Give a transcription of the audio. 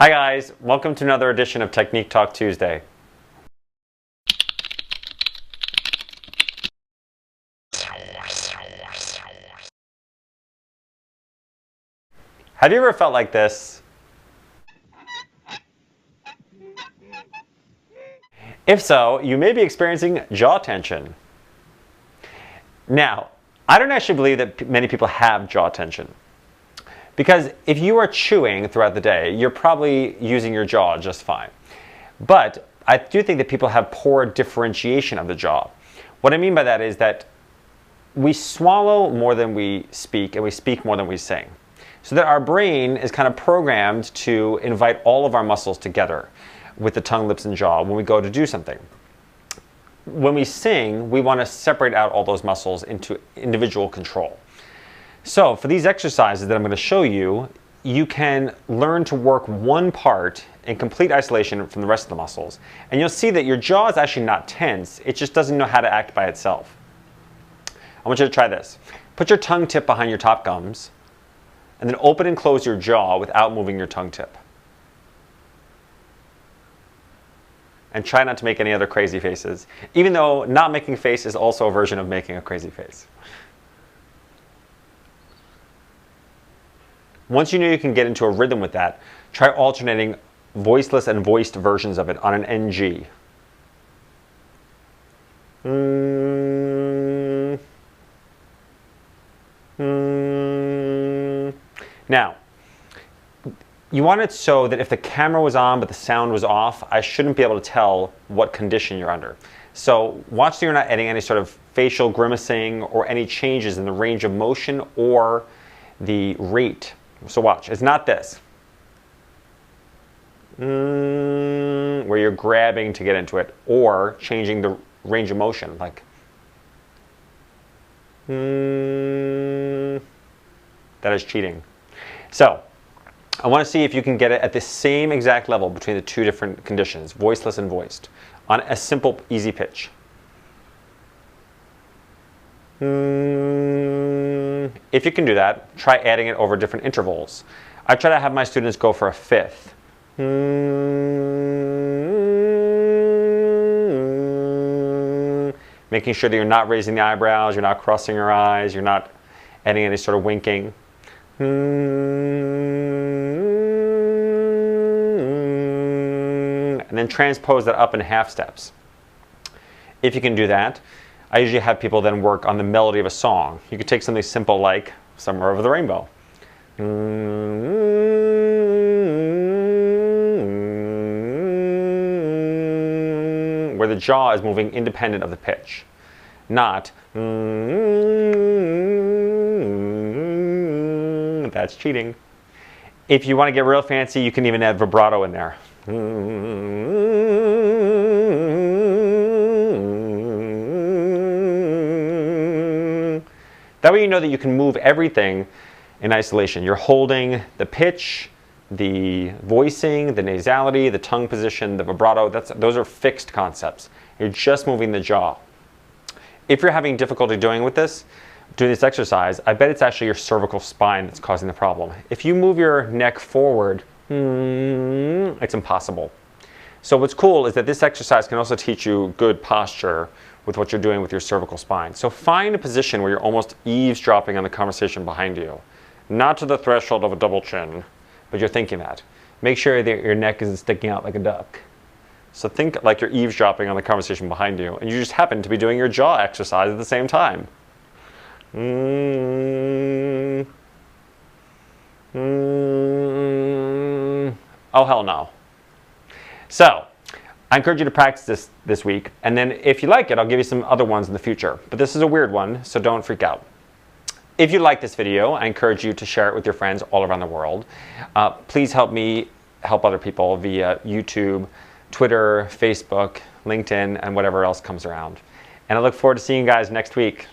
Hi guys, welcome to another edition of Technique Talk Tuesday. Have you ever felt like this? If so, you may be experiencing jaw tension. Now, I don't actually believe that many people have jaw tension. Because if you are chewing throughout the day, you're probably using your jaw just fine. But I do think that people have poor differentiation of the jaw. What I mean by that is that we swallow more than we speak, and we speak more than we sing. So that our brain is kind of programmed to invite all of our muscles together with the tongue, lips, and jaw when we go to do something. When we sing, we want to separate out all those muscles into individual control. So for these exercises that I'm going to show you, you can learn to work one part in complete isolation from the rest of the muscles. And you'll see that your jaw is actually not tense, it just doesn't know how to act by itself. I want you to try this. Put your tongue tip behind your top gums, and then open and close your jaw without moving your tongue tip. And try not to make any other crazy faces, even though not making a face is also a version of making a crazy face. Once you know you can get into a rhythm with that, try alternating voiceless and voiced versions of it on an NG. Now, you want it so that if the camera was on but the sound was off, I shouldn't be able to tell what condition you're under. So watch that you're not adding any sort of facial grimacing or any changes in the range of motion or the rate. So watch, it's not this. Where you're grabbing to get into it or changing the range of motion, like. That is cheating. So, I want to see if you can get it at the same exact level between the two different conditions, voiceless and voiced, on a simple, easy pitch. If you can do that, try adding it over different intervals. I try to have my students go for a fifth. Making sure that you're not raising the eyebrows, you're not crossing your eyes, you're not adding any sort of winking. And then transpose that up in half steps. If you can do that, I usually have people then work on the melody of a song. You could take something simple like Somewhere Over the Rainbow. Where the jaw is moving independent of the pitch, not that's cheating. If you want to get real fancy, you can even add vibrato in there. That way you know that you can move everything in isolation. You're holding the pitch, the voicing, the nasality, the tongue position, the vibrato. Those are fixed concepts. You're just moving the jaw. If you're having difficulty doing this exercise, I bet it's actually your cervical spine that's causing the problem. If you move your neck forward, it's impossible. So what's cool is that this exercise can also teach you good posture with what you're doing with your cervical spine. So find a position where you're almost eavesdropping on the conversation behind you. Not to the threshold of a double chin, but you're thinking that. Make sure that your neck isn't sticking out like a duck. So think like you're eavesdropping on the conversation behind you, and you just happen to be doing your jaw exercise at the same time. Oh, hell no. So, I encourage you to practice this week, and then if you like it, I'll give you some other ones in the future. But this is a weird one, so don't freak out. If you like this video, I encourage you to share it with your friends all around the world. Please help me help other people via YouTube, Twitter, Facebook, LinkedIn, and whatever else comes around. And I look forward to seeing you guys next week.